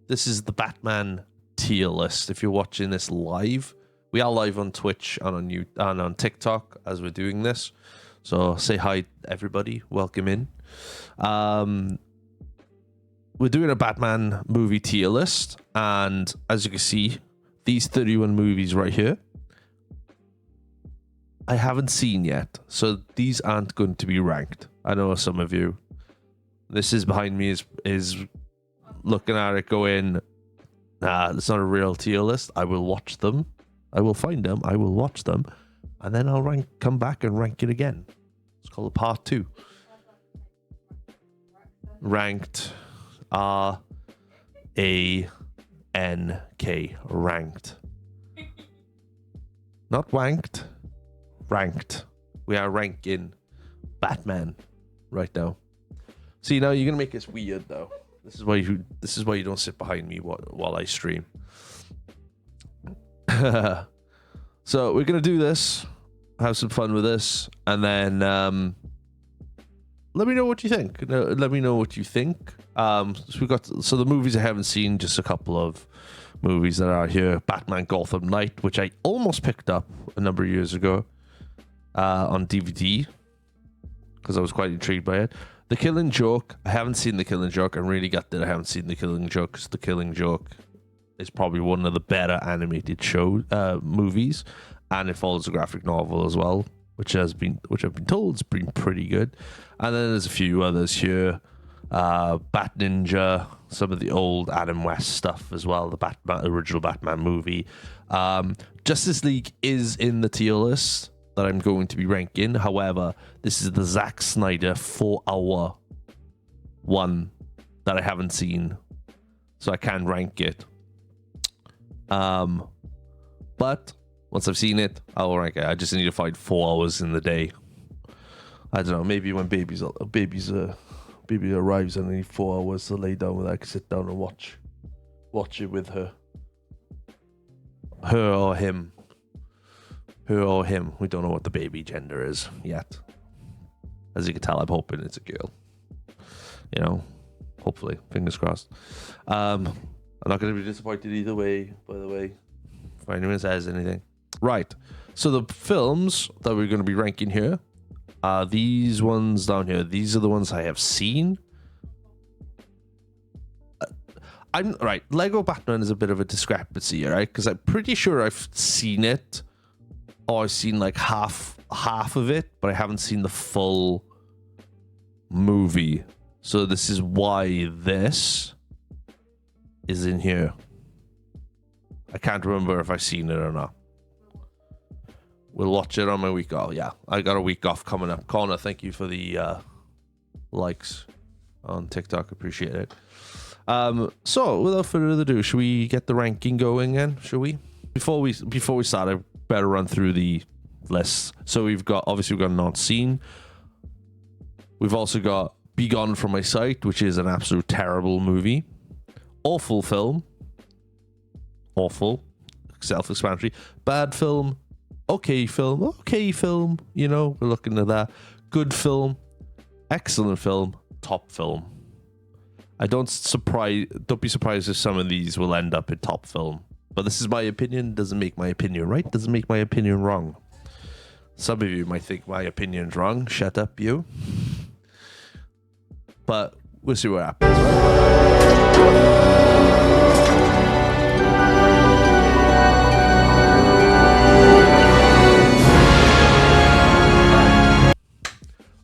This is the Batman tier list. If you're watching this live, we are live on Twitch and on TikTok as we're doing this. So say hi, everybody. Welcome in. We're doing a Batman movie tier list, and as you can see, these 31 movies right here, I haven't seen yet, so these aren't going to be ranked. I know some of you. This is behind me is looking at it going, nah, it's not a real tier list. I will watch them. I will find them. I will watch them. And then I'll come back and rank it again. It's called a part 2. Ranked. R-A-N-K. Ranked. Not wanked. Ranked. We are ranking Batman right now. See, now you're gonna make this weird though. This is why you don't sit behind me while I stream. So we're gonna do this, have some fun with this, and then let me know what you think. Let me know what you think. So the movies I haven't seen, just a couple of movies that are here. Batman Gotham Knight, which I almost picked up a number of years ago on DVD because I was quite intrigued by it. The Killing Joke. I haven't seen The Killing Joke. I'm really gutted I haven't seen The Killing Joke because The Killing Joke is probably one of the better animated movies, and it follows a graphic novel as well, which I've been told has been pretty good. And then there's a few others here. Bat Ninja, some of the old Adam West stuff as well, the original Batman movie. Justice League is in the tier list that I'm going to be ranking. However, this is the Zack Snyder 4-hour one that I haven't seen, so I can't rank it. But once I've seen it, I'll rank it. I just need to find 4 hours in the day. I don't know, maybe when baby arrives and I need 4 hours to lay down with her, I can sit down and watch it with her. Her or him. We don't know what the baby gender is yet. As you can tell, I'm hoping it's a girl. You know, hopefully, fingers crossed. I'm not going to be disappointed either way, by the way, if anyone says anything. Right, so the films that we're going to be ranking here are these ones down here. These are the ones I have seen. Lego Batman is a bit of a discrepancy, right? Because I'm pretty sure I've seen it, or I've seen like half of it, but I haven't seen the full movie. So this is why this is in here. I can't remember if I've seen it or not. We'll watch it on my week off. Yeah, I got a week off coming up. Connor, thank you for the likes on TikTok. Appreciate it. So without further ado, should we get the ranking going then? Should we? Before we start, I better run through the list. So we've got Not Seen. We've also got Be Gone From My Sight, which is an absolute terrible movie. Awful film. Awful. Self-explanatory. Bad film. Okay film. You know, we're looking at that. Good film. Excellent film. Top film. Don't be surprised if some of these will end up in top film. But this is my opinion. Doesn't make my opinion right. Doesn't make my opinion wrong. Some of you might think my opinion's wrong. Shut up, you. But we'll see what happens.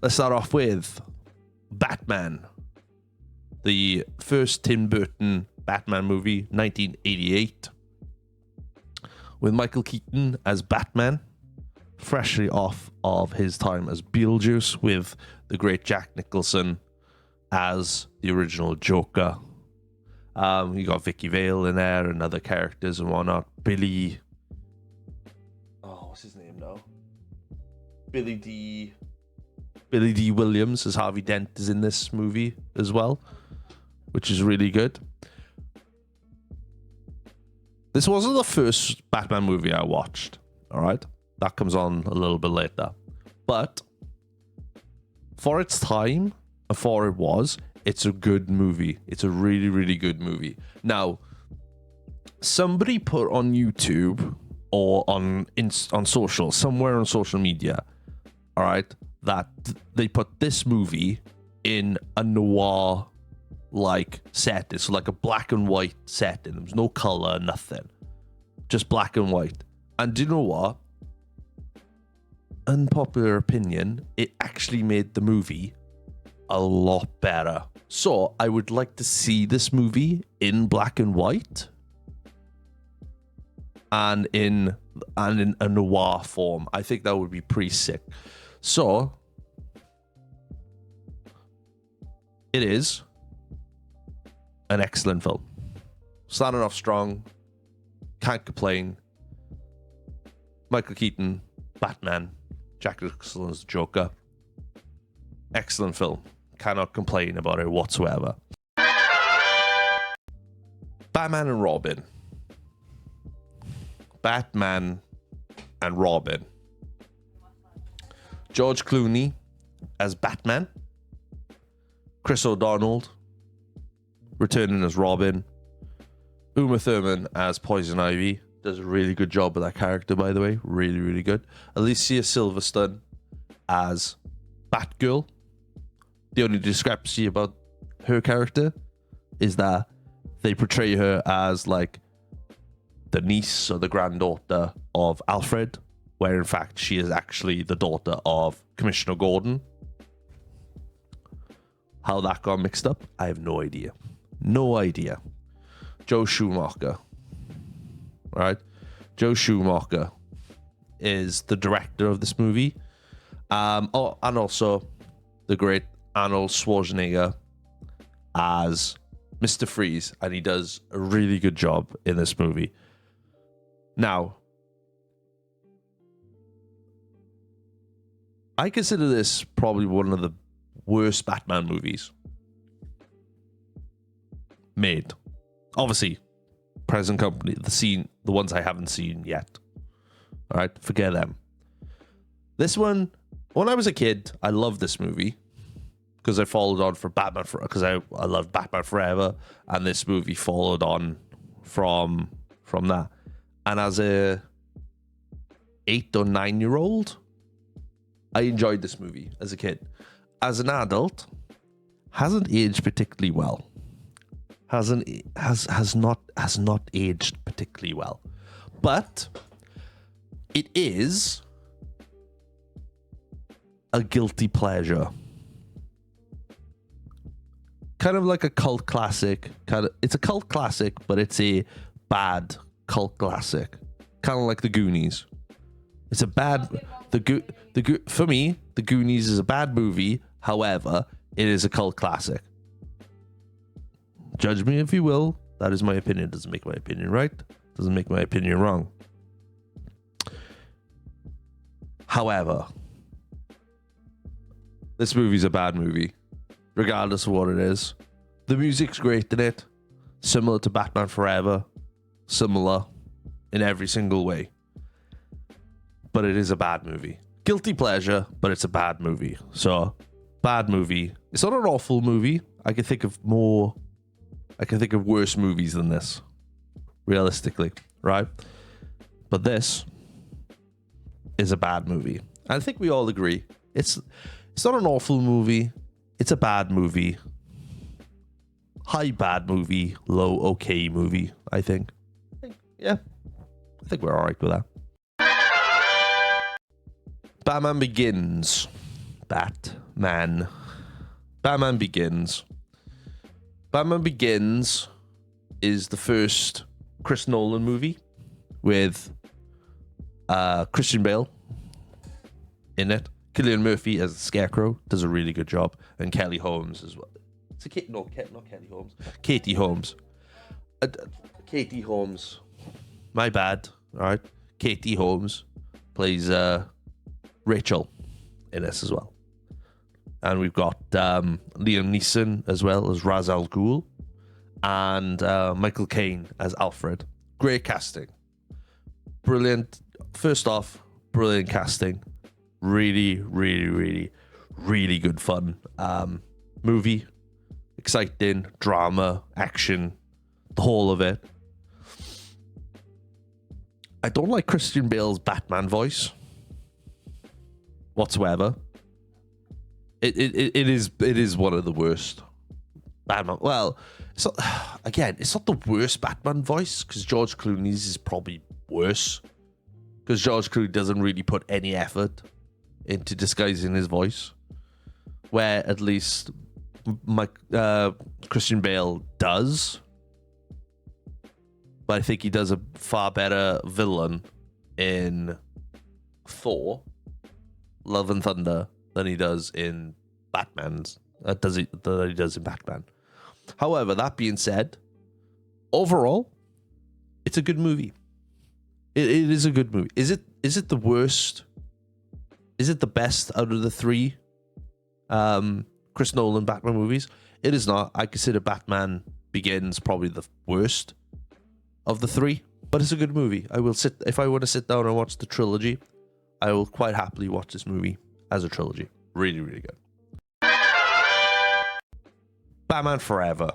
Let's start off with Batman. The first Tim Burton Batman movie, 1988. With Michael Keaton as Batman, freshly off of his time as Beetlejuice, with the great Jack Nicholson as the original Joker. You got Vicky Vale in there and other characters and whatnot. Billy... Oh, what's his name now? Billy D. Williams as Harvey Dent is in this movie as well, which is really good. This wasn't the first Batman movie I watched, all right? That comes on a little bit later. But for its time, for it It's a good movie. It's a really, really good movie. Now, somebody put on YouTube or on social, somewhere on social media, all right, that they put this movie in a noir like setting. So like a black and white setting. There was no color, nothing. Just black and white. And do you know what? Unpopular opinion, it actually made the movie a lot better. So I would like to see this movie in black and white and in a noir form. I think that would be pretty sick. So it is an excellent film. Starting off strong, can't complain. Michael Keaton, Batman, Jack Nicholson's Joker. Excellent film. Cannot complain about it whatsoever. Batman and Robin. Batman and Robin. George Clooney as Batman. Chris O'Donnell returning as Robin. Uma Thurman as Poison Ivy. Does a really good job with that character, by the way. Really, really good. Alicia Silverstone as Batgirl. The only discrepancy about her character is that they portray her as like the niece or the granddaughter of Alfred, where in fact she is actually the daughter of Commissioner Gordon. How that got mixed up, I have no idea. No idea. Joe Schumacher. All right. Joe Schumacher is the director of this movie. And also the great Arnold Schwarzenegger as Mr. Freeze, and he does a really good job in this movie. Now, I consider this probably one of the worst Batman movies made. Obviously, present company, the ones I haven't seen yet. All right, forget them. This one, when I was a kid, I loved this movie because I followed on for Batman, because I loved Batman Forever, and this movie followed on from that. And as a 8 or 9-year-old, I enjoyed this movie as a kid. As an adult, hasn't aged particularly well. Has not aged particularly well. But it is a guilty pleasure. Kind of like a cult classic. It's a cult classic, but it's a bad cult classic. Kind of like The Goonies. It's a bad... For me, The Goonies is a bad movie. However, it is a cult classic. Judge me if you will. That is my opinion. Doesn't make my opinion right. Doesn't make my opinion wrong. However, this movie's a bad movie, regardless of what it is. The music's great in it. Similar to Batman Forever. Similar in every single way. But it is a bad movie. Guilty pleasure, but it's a bad movie. So, bad movie. It's not an awful movie. I can think of worse movies than this, realistically, right? But this is a bad movie. I think we all agree. It's not an awful movie. It's a bad movie. High bad movie, low okay movie, I think. Yeah, I think we're all right with that. Batman Begins. Batman Begins. Batman Begins is the first Chris Nolan movie with Christian Bale in it. Cillian Murphy as the Scarecrow does a really good job, and Kelly Holmes as well. Not Kelly Holmes. Katie Holmes. Katie Holmes. My bad. All right. Katie Holmes plays Rachel in this as well. And we've got Liam Neeson as well as Ra's al Ghul, and Michael Caine as Alfred. Great casting. Brilliant. First off, brilliant casting. Really, really, really, really good fun movie. exciting, drama, action, the whole of it. I don't like Christian Bale's Batman voice whatsoever. It is one of the worst Batman. Well, it's not, again, it's not the worst Batman voice, because George Clooney's is probably worse, because George Clooney doesn't really put any effort into disguising his voice, where at least Christian Bale does. But I think he does a far better villain in Thor, Love and Thunder, than he does in Batman's. Than he does in Batman. However, that being said, overall, it's a good movie. It is a good movie. Is it the worst? Is it the best out of the three Chris Nolan Batman movies? It is not. I consider Batman Begins probably the worst of the three, but it's a good movie. If I want to sit down and watch the trilogy, I will quite happily watch this movie as a trilogy. Really, really good. Batman Forever.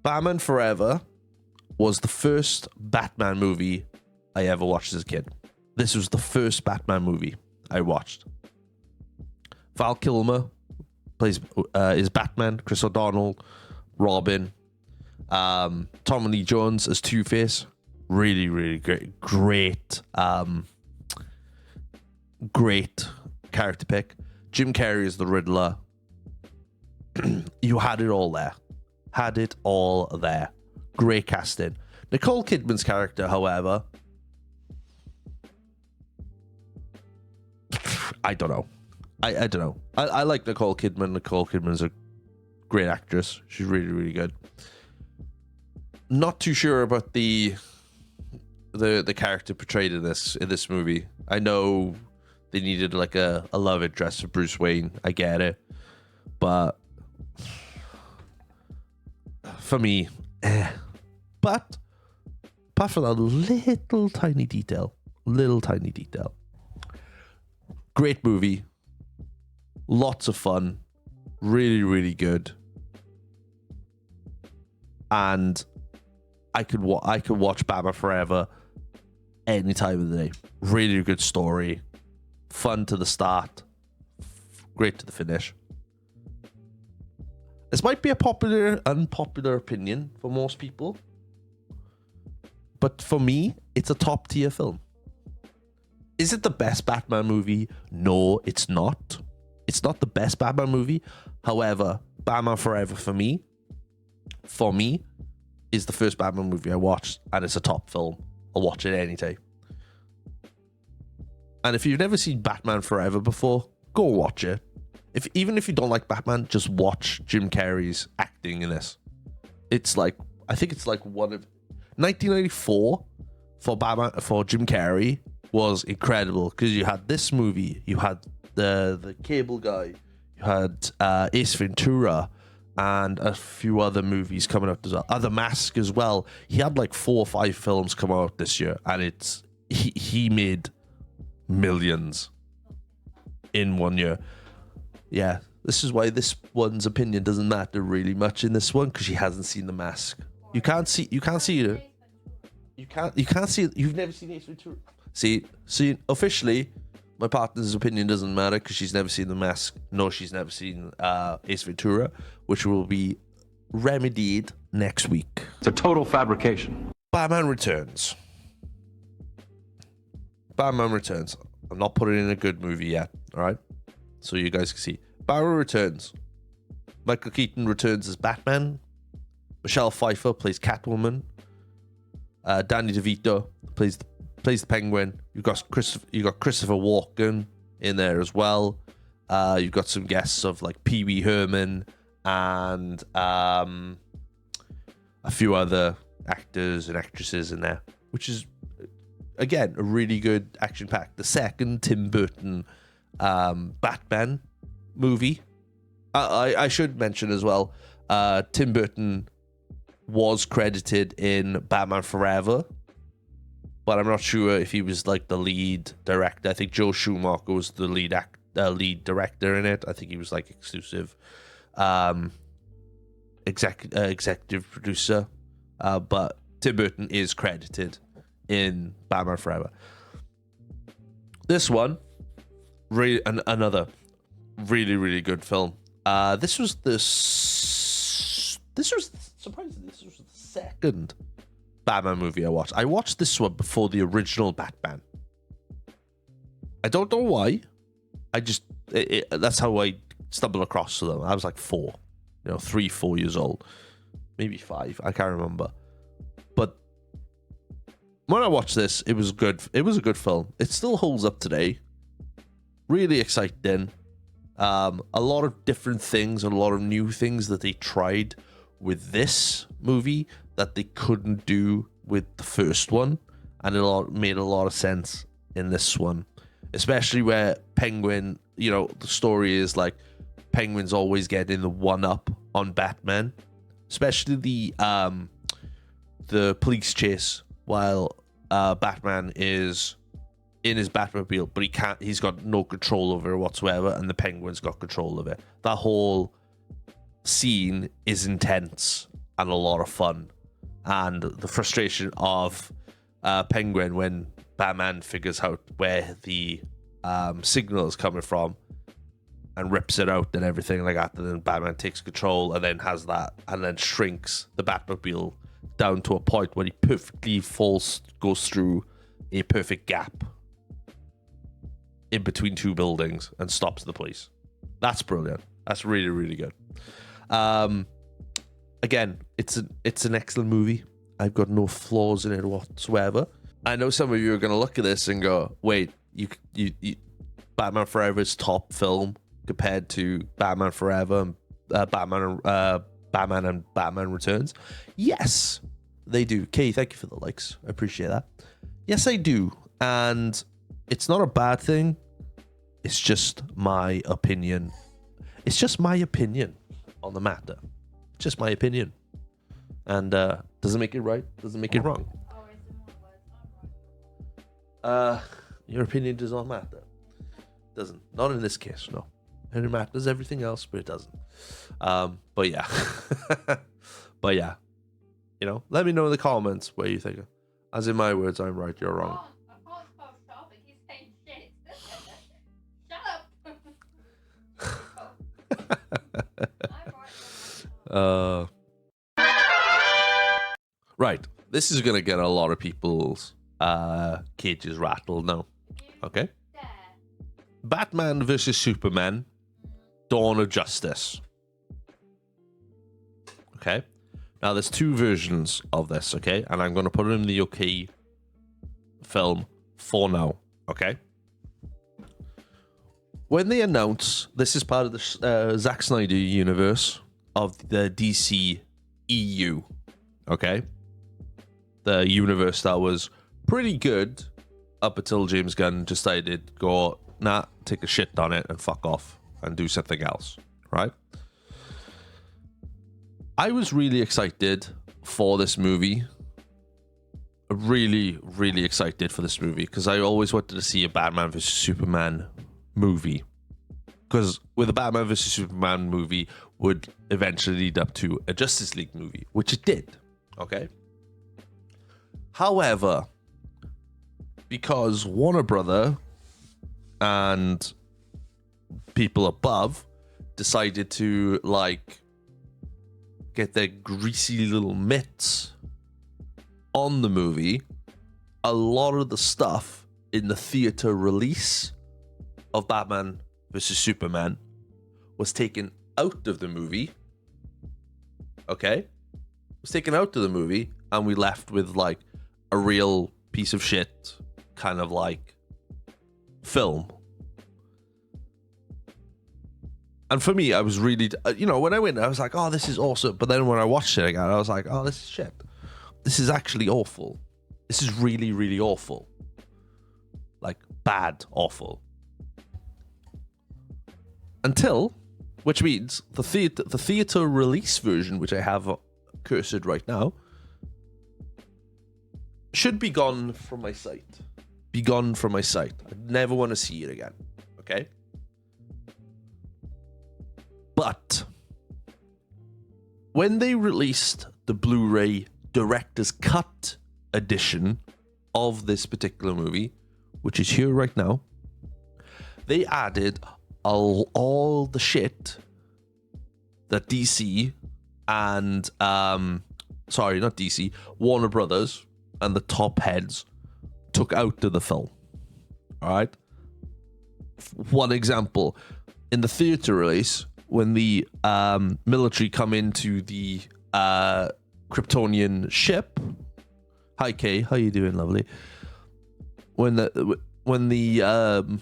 Batman Forever was the first Batman movie I ever watched as a kid. This was the first Batman movie I watched. Val Kilmer is Batman. Chris O'Donnell, Robin. Tommy Lee Jones as Two-Face. Really, really great character pick. Jim Carrey is the Riddler. You had it all there. Great casting. Nicole Kidman's character, however, I don't know. I don't know. I like Nicole Kidman. Nicole Kidman's a great actress. She's really, really good. Not too sure about the character portrayed in this movie. I know they needed like a love interest for Bruce Wayne. I get it, but for me, But apart from that little tiny detail, great movie, lots of fun, really, really good, and I could watch Batman Forever any time of the day. Really good story, fun to the start, great to the finish. This might be a unpopular opinion for most people, but for me, it's a top tier film. Is it the best Batman movie? No, it's not. It's not the best Batman movie. However, Batman Forever for me, is the first Batman movie I watched, and it's a top film. I'll watch it any day. And if you've never seen Batman Forever before, go watch it. Even if you don't like Batman, just watch Jim Carrey's acting in this. It's like, I think it's like 1994 for Jim Carrey was incredible, because you had this movie, you had the Cable Guy, you had Ace Ventura, and a few other movies coming out as well. The Mask as well. He had like 4 or 5 films come out this year, and he made millions in 1 year. Yeah, this is why this one's opinion doesn't matter really much in this one, because she hasn't seen The Mask. You can't see it. You can't see it. You've never seen Ace Ventura. See, officially, my partner's opinion doesn't matter because she's never seen The Mask. No, she's never seen Ace Ventura, which will be remedied next week. It's a total fabrication. Batman Returns. I'm not putting in a good movie yet, all right? So you guys can see. Batman Returns. Michael Keaton returns as Batman. Michelle Pfeiffer plays Catwoman. Danny DeVito plays the Penguin. You've got Christopher Walken in there as well. You've got some guests of like Pee Wee Herman and a few other actors and actresses in there, which is again a really good action pack. The second Tim Burton Batman movie. I should mention as well, Tim Burton was credited in Batman Forever, but I'm not sure if he was like the lead director. I think Joe Schumacher was the lead director in it. I think he was like exclusive executive producer, but Tim Burton is credited in Batman Forever. This one, really, another really, really good film. This was surprisingly, this was the second Batman movie I watched. I watched this one before the original Batman. I don't know why. That's how I stumbled across them. I was like 4, 3, 4 years old, maybe 5. I can't remember. But when I watched this, it was good. It was a good film. It still holds up today. Really exciting. A lot of different things, a lot of new things that they tried with this movie that they couldn't do with the first one, and it made a lot of sense in this one, especially where Penguin, the story is like Penguin's always getting the one up on Batman, especially the police chase while Batman is in his Batmobile, but he's got no control over it whatsoever, and the Penguin's got control of it. That whole scene is intense and a lot of fun, and the frustration of Penguin when Batman figures out where the signal is coming from and rips it out and everything like that, and then Batman takes control and then shrinks the Batmobile down to a point where he perfectly goes through a perfect gap in between 2 buildings and stops the police. That's brilliant. That's really, really good. Again, it's an excellent movie. I've got no flaws in it whatsoever. I know some of you are going to look at this and go, wait, you Batman Forever's top film compared to Batman Forever and Batman and Batman Returns? Yes, they do. Kay, thank you for the likes. I appreciate that. Yes, I do. And it's not a bad thing. It's just my opinion. It's just my opinion on the matter. It's just my opinion. And doesn't make it right, doesn't make it wrong. Your opinion does not matter. Doesn't. Not in this case, no. It matters everything else, but it doesn't. But yeah. But yeah. Let me know in the comments what you think. As in my words, I'm right, you're wrong. I can't stop shopping. He's saying shit. Shut up. Right. This is gonna get a lot of people's cages rattled now. Okay. Batman versus Superman, Dawn of Justice. Okay. Now there's 2 versions of this, okay? And I'm gonna put it in the okay film for now, okay? When they announce this is part of the Zack Snyder universe of the DC EU, okay? The universe that was pretty good up until James Gunn decided go, nah, take a shit on it and fuck off and do something else, right? I was really excited for this movie. Really, really excited for this movie because I always wanted to see a Batman vs Superman movie. Because with a Batman vs Superman movie would eventually lead up to a Justice League movie, which it did. Okay. However, because Warner Brother and people above decided to get their greasy little mitts on the movie, a lot of the stuff in the theater release of Batman vs Superman was taken out of the movie. Okay? Was taken out of the movie, and we left with a real piece of shit kind of film. And for me, I was really, when I went, I was like, oh, this is awesome. But then when I watched it again, I was like, oh, this is shit. This is actually awful. This is really, really awful. Bad, awful. Which means the theater release version, which I have cursed right now, should be gone from my sight. Be gone from my sight. I never want to see it again. Okay? But when they released the Blu-ray director's cut edition of this particular movie, which is here right now, they added all the shit that DC and sorry, not DC, Warner Brothers and the top heads took out of the film. All right. One example, in the theater release, when the military come into the Kryptonian ship. Hi Kay, how you doing, lovely? When the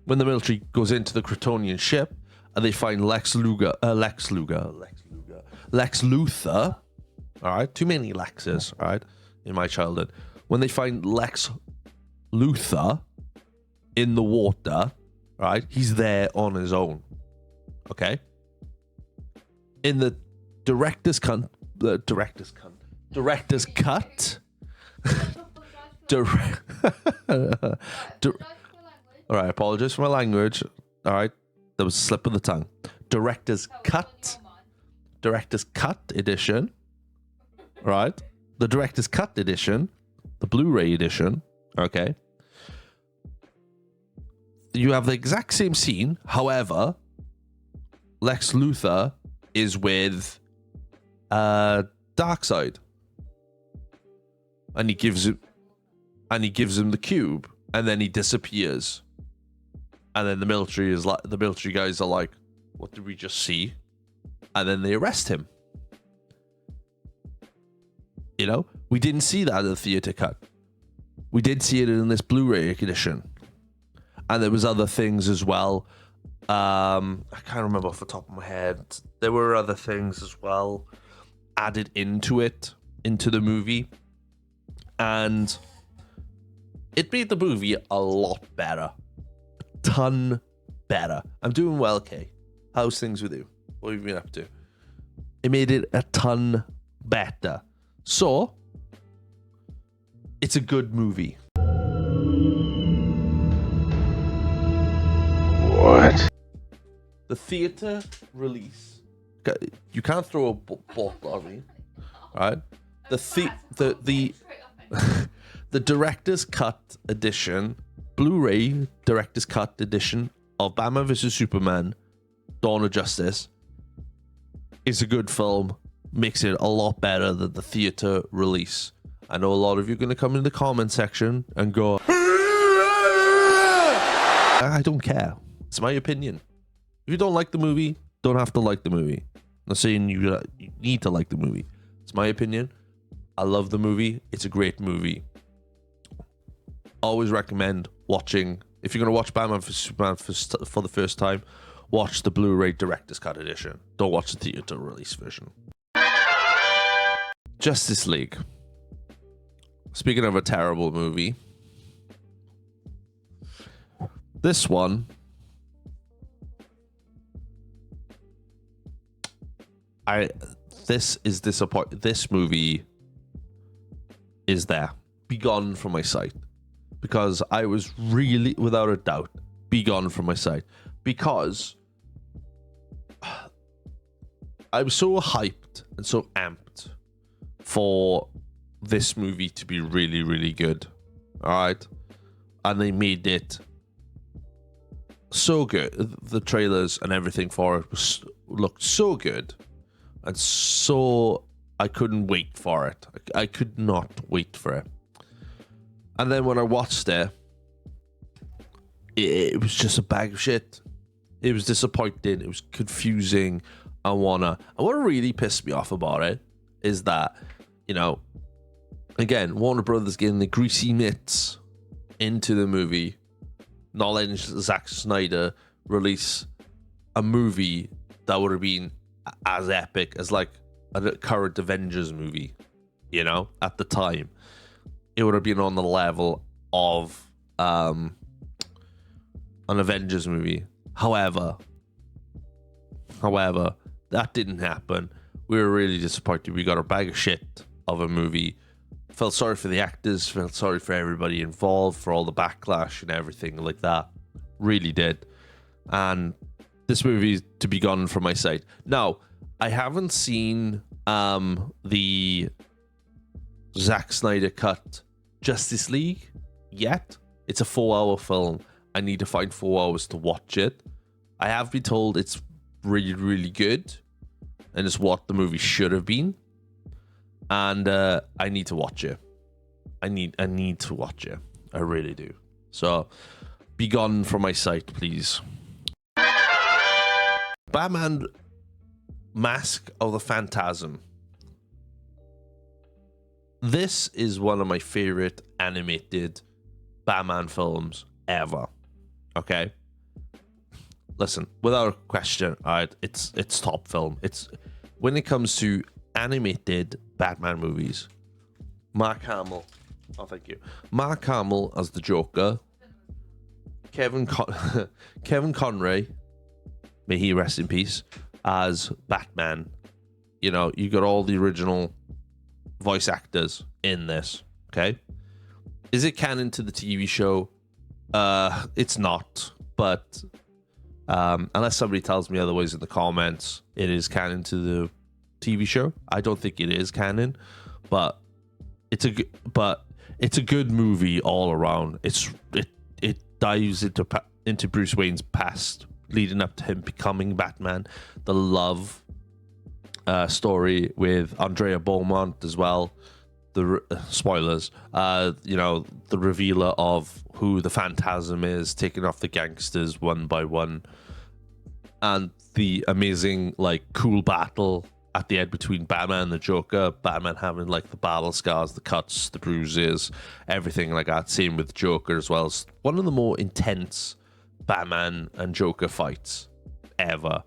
military goes into the Kryptonian ship and they find Lex Luthor. All right, too many Lexes. All right, in my childhood, when they find Lex Luthor in the water, right, he's there on his own. Okay. In the director's cut. All right, apologies for my language. All right, there was a slip of the tongue. Director's cut edition. Right, the director's cut edition, the Blu-ray edition. Okay, you have the exact same scene. However, Lex Luthor is with Darkseid, and he gives him the cube, and then he disappears. And then the military guys are like, "What did we just see?" And then they arrest him. You know, we didn't see that in the theater cut. We did see it in this Blu-ray edition, and there was other things as well. I can't remember off the top of my head. There were other things as well added into the movie, and it made the movie a lot better, a ton better. I'm doing well, Kay. How's things with you? What have you been up to? It made it a ton better. So, it's a good movie. What? The theater release. You can't throw a bottle at me, right? The director's cut edition, Blu-ray director's cut edition of Batman vs Superman: Dawn of Justice is a good film. Makes it a lot better than the theater release. I know a lot of you are going to come in the comment section and go, I don't care. It's my opinion. If you don't like the movie, don't have to like the movie. I'm not saying you need to like the movie. It's my opinion. I love the movie. It's a great movie. Always recommend watching. If you're going to watch Batman vs Superman for the first time, watch the Blu-ray director's cut edition. Don't watch the theater release version. Justice League. Speaking of a terrible movie, this one, this is disappointing. This movie is there. Be gone from my sight. Because I was really, without a doubt, be gone from my sight. Because I was so hyped and so amped for this movie to be really, really good. All right. And they made it so good. The trailers and everything for it looked so good. And so I couldn't wait for it. I could not wait for it. And then when I watched it, it was just a bag of shit. It was disappointing. It was confusing. And what really pissed me off about it is that, you know, again, Warner Brothers getting the greasy mitts into the movie, not letting Zack Snyder release a movie that would have been as epic as like a current Avengers movie, you know, at the time. It would have been on the level of an Avengers movie. However, that didn't happen. We were really disappointed. We got a bag of shit of a movie. Felt sorry for the actors, felt sorry for everybody involved, for all the backlash and everything like that. Really did. And this movie is to be gone from my sight. Now, I haven't seen the Zack Snyder cut Justice League yet. It's a 4-hour film. I need to find 4 hours to watch it. I have been told it's really, really good, and it's what the movie should have been. And I need to watch it. I need to watch it. I really do. So, be gone from my sight, please. Batman Mask of the Phantasm. This is one of my favorite animated Batman films ever. Okay? Listen, without a question, alright, it's top film. It's when it comes to animated Batman movies. Mark Hamill. Oh, thank you. Mark Hamill as the Joker. Kevin Conroy, may he rest in peace, as Batman. You know, you got all the original voice actors in this. Okay, is it canon to the TV show? It's not, but unless somebody tells me otherwise in the comments, it is canon to the TV show. I don't think it is canon, but it's a good movie all around. It dives into Bruce Wayne's past, leading up to him becoming Batman. The love story with Andrea Beaumont as well. The spoilers, you know, the revealer of who the Phantasm is, taking off the gangsters one by one, and the amazing, like, cool battle at the end between Batman and the Joker. Batman having, like, the battle scars, the cuts, the bruises, everything like that. Same with Joker as well. It's one of the more intense Batman and Joker fights ever.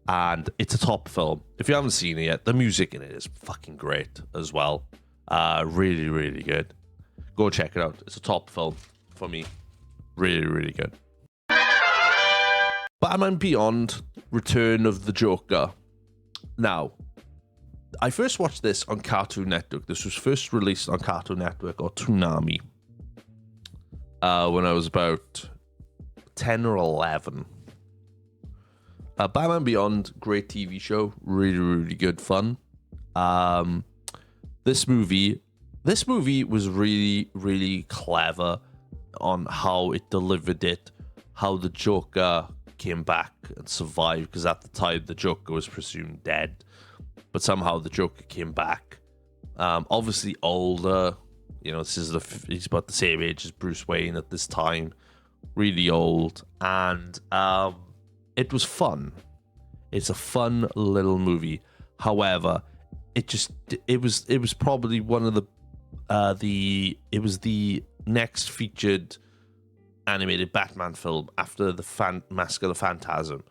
And it's a top film. If you haven't seen it yet, the music in it is fucking great as well. Really, really good. Go check it out. It's a top film for me. Really, really good. Batman Beyond: Return of the Joker. Now, I first watched this on Cartoon Network. This was first released on Cartoon Network, or Toonami, when I was about 10 or 11. Batman Beyond, great TV show, really, really good fun. This movie was really, really clever on how it delivered it, how the Joker came back and survived, because at the time the Joker was presumed dead, but somehow the Joker came back. Obviously older, you know, he's about the same age as Bruce Wayne at this time, really old, and it was fun. It's a fun little movie. However, it was probably one of the next featured animated Batman film after the Mask of the Phantasm,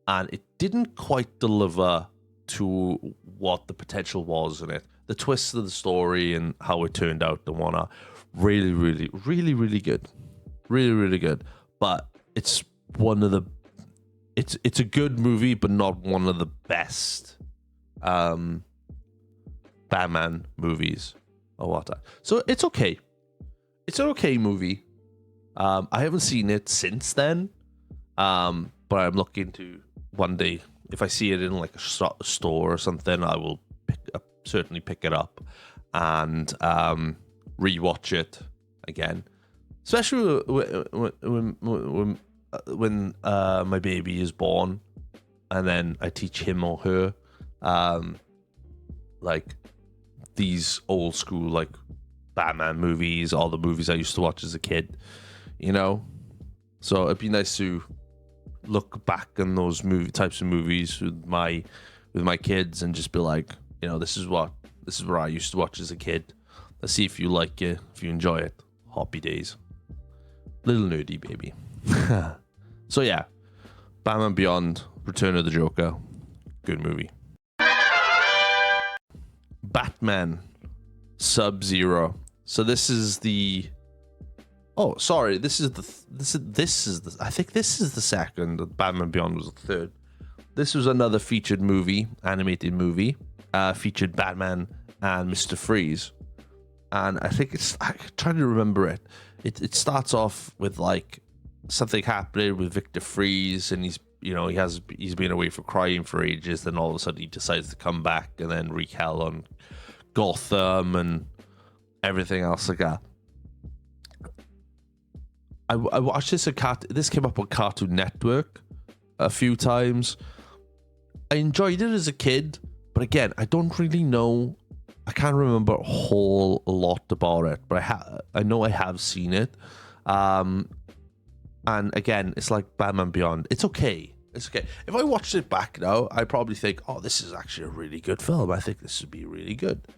and it didn't quite deliver to what the potential was in it. The twists of the story and how it turned out and whatnot, really, really, really, really good, really, really good. But it's one of the it's a good movie, but not one of the best Batman movies or whatnot. So it's okay. It's an okay movie. I haven't seen it since then, but I'm looking to one day, if I see it in like a store or something, I will certainly pick it up and rewatch it again. Especially when my baby is born, and then I teach him or her like these old school like Batman movies, all the movies I used to watch as a kid, you know. So it'd be nice to look back on those types of movies with my kids and just be like, you know, this is what I used to watch as a kid. Let's see if you like it, if you enjoy it. Happy days. Little nerdy baby. So yeah, Batman Beyond: Return of the Joker, good movie. Batman Sub-Zero. So this is the I think this is the second. Batman Beyond was the third. This was another featured movie, animated movie, featured Batman and Mr. Freeze. And I think I'm trying to remember it. It starts off with like something happening with Victor Freeze, and he's been away from crime for ages. Then all of a sudden he decides to come back and then wreak hell on Gotham and everything else like that. I watched this this came up on Cartoon Network a few times. I enjoyed it as a kid, but again, I don't really know. I can't remember a whole lot about it, but I know I have seen it. And again, it's like Batman Beyond. It's okay. It's okay. If I watched it back now, I probably think, oh, this is actually a really good film. I think this would be really good.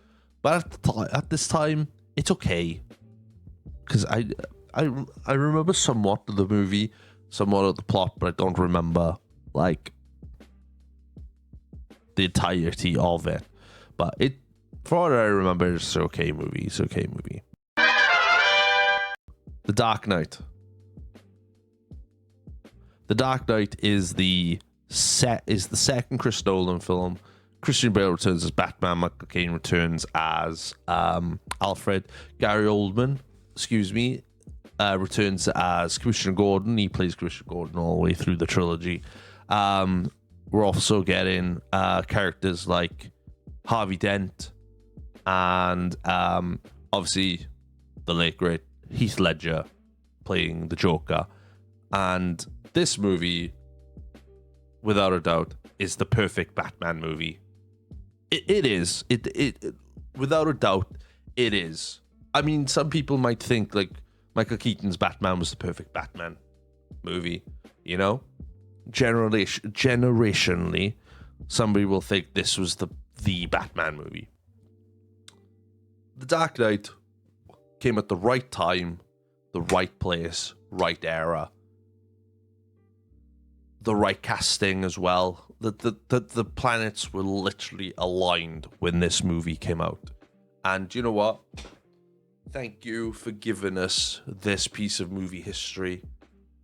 But at this time, it's okay. Because I remember somewhat of the movie, somewhat of the plot, but I don't remember, like, the entirety of it. But for what I remember, it's an okay movie. It's an okay movie. The Dark Knight. The Dark Knight is the second Chris Nolan film. Christian Bale returns as Batman. Michael Caine returns as Alfred. Gary Oldman, returns as Commissioner Gordon. He plays Commissioner Gordon all the way through the trilogy. We're also getting characters like Harvey Dent and obviously the late great Heath Ledger playing the Joker. And this movie, without a doubt, is the perfect Batman movie. It is. It without a doubt, it is. I mean, some people might think like Michael Keaton's Batman was the perfect Batman movie, you know? Generationally, somebody will think this was the Batman movie. The Dark Knight came at the right time, the right place, right era, the right casting as well. The planets were literally aligned when this movie came out. And you know what? Thank you for giving us this piece of movie history.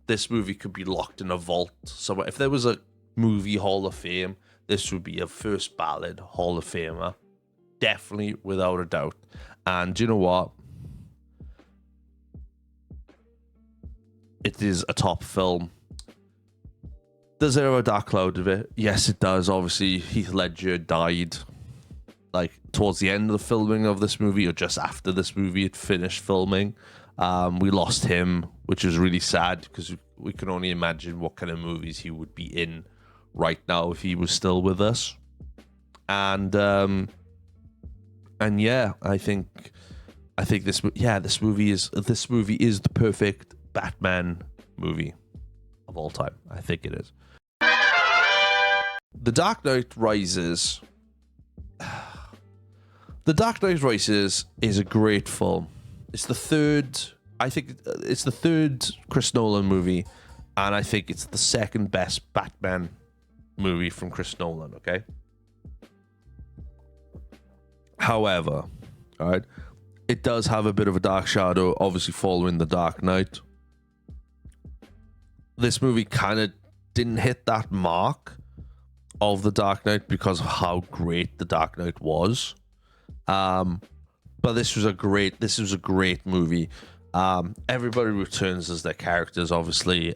This movie could be locked in a vault somewhere. If there was a movie Hall of Fame, this would be a first ballot Hall of Famer. Definitely, without a doubt. And you know what? It is a top film. Does it have a dark cloud of it? Yes, it does. Obviously, Heath Ledger died like towards the end of the filming of this movie, or just after this movie had finished filming. We lost him, which is really sad because we can only imagine what kind of movies he would be in right now if he was still with us. And yeah, I think this movie is the perfect Batman movie of all time. I think it is. The Dark Knight Rises. The Dark Knight Rises is a great film. It's the third. I think it's the third Chris Nolan movie, and I think it's the second best Batman movie from Chris Nolan. Okay. However, all right, it does have a bit of a dark shadow, obviously following The Dark Knight. This movie kind of didn't hit that mark of The Dark Knight because of how great The Dark Knight was. But this was a great movie. Everybody returns as their characters, obviously.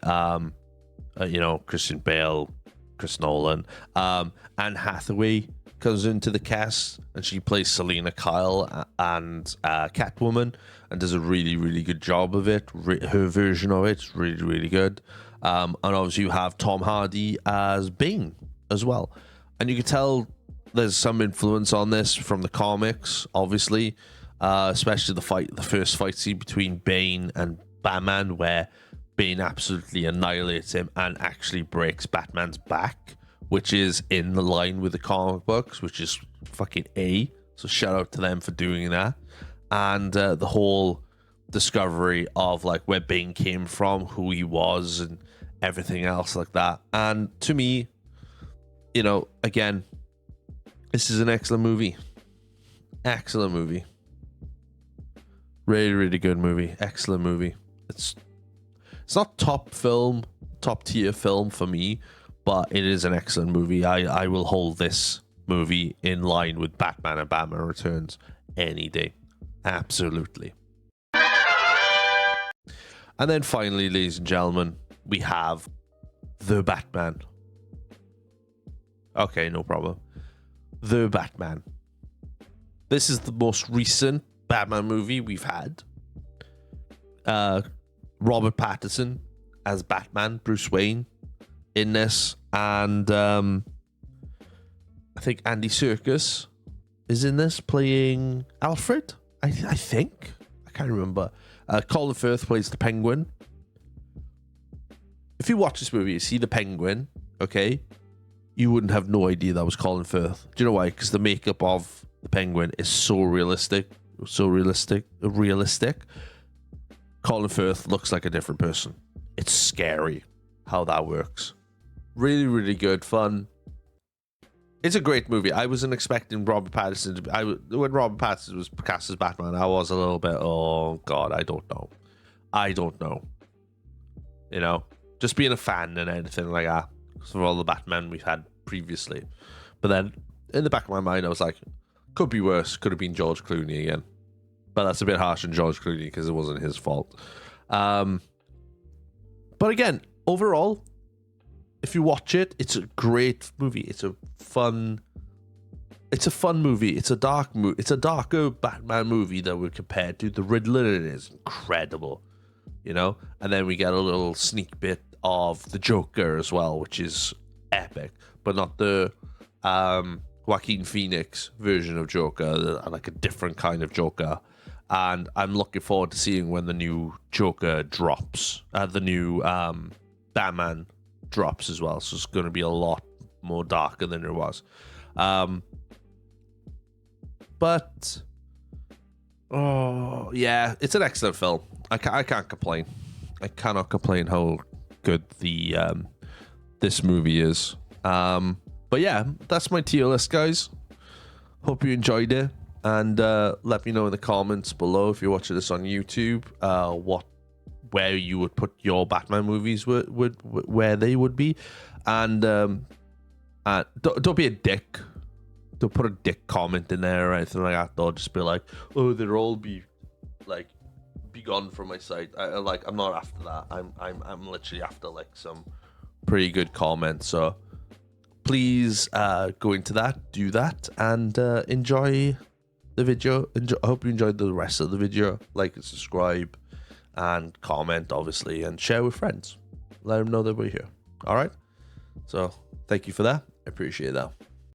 Christian Bale, Chris Nolan, Anne Hathaway comes into the cast, and she plays Selena Kyle and Catwoman, and does a really, really good job of it. Her version of it's really, really good. And obviously you have Tom Hardy as Bane as well, and you can tell there's some influence on this from the comics, obviously, especially the first fight scene between Bane and Batman, where Bane absolutely annihilates him and actually breaks Batman's back, which is in the line with the comic books, which is fucking A. So shout out to them for doing that. And the whole discovery of like where Bane came from, who he was, and everything else like that. And to me, again, this is an excellent movie. Excellent movie. Really, really good movie. Excellent movie. It's not top tier film for me, but it is an excellent movie. I will hold this movie in line with Batman and Batman Returns any day. Absolutely. And then finally, ladies and gentlemen, we have The Batman Okay, no problem. The Batman. This is the most recent Batman movie we've had. Robert Pattinson as Batman, Bruce Wayne in this, and I think Andy Serkis is in this playing Alfred. I think I can't remember. Colin Firth plays the Penguin. If you watch this movie, you see the Penguin, okay, you wouldn't have no idea that was Colin Firth. Do you know why? Because the makeup of the Penguin is so realistic. Colin Firth looks like a different person. It's scary how that works. Really, really good fun. It's a great movie. I wasn't expecting Robert Pattinson to be... when Robert Pattinson was cast as Batman, I was a little bit, oh, God, I don't know. You know? Just being a fan and anything like that. For all the Batman we've had previously. But then, in the back of my mind, I was like, could be worse. Could have been George Clooney again. But that's a bit harsh on George Clooney because it wasn't his fault. But again, overall, if you watch it, it's a great movie. It's a fun movie. It's a darker Batman movie that we're compared to. The Riddler is incredible, you know? And then we get a little sneak bit of the Joker as well, which is epic, but not the Joaquin Phoenix version of Joker, like a different kind of Joker. And I'm looking forward to seeing when the new Joker drops, the new Batman drops as well. So it's going to be a lot more darker than it was. But oh yeah, it's an excellent film. I can't complain. I cannot complain how good the this movie is. But yeah, that's my tier list, guys. Hope you enjoyed it, and let me know in the comments below if you're watching this on YouTube, where you would put your Batman movies where they would be, and don't be a dick. Don't put a dick comment in there or anything like that. Though, just be like, oh, they'll all be like be gone from my site. I'm not after that. I'm literally after like some pretty good comments. So please go into that, do that, and enjoy the video. I hope you enjoyed the rest of the video. Like and subscribe and comment, obviously, and share with friends. Let them know that we're here. All right. So thank you for that. I appreciate that.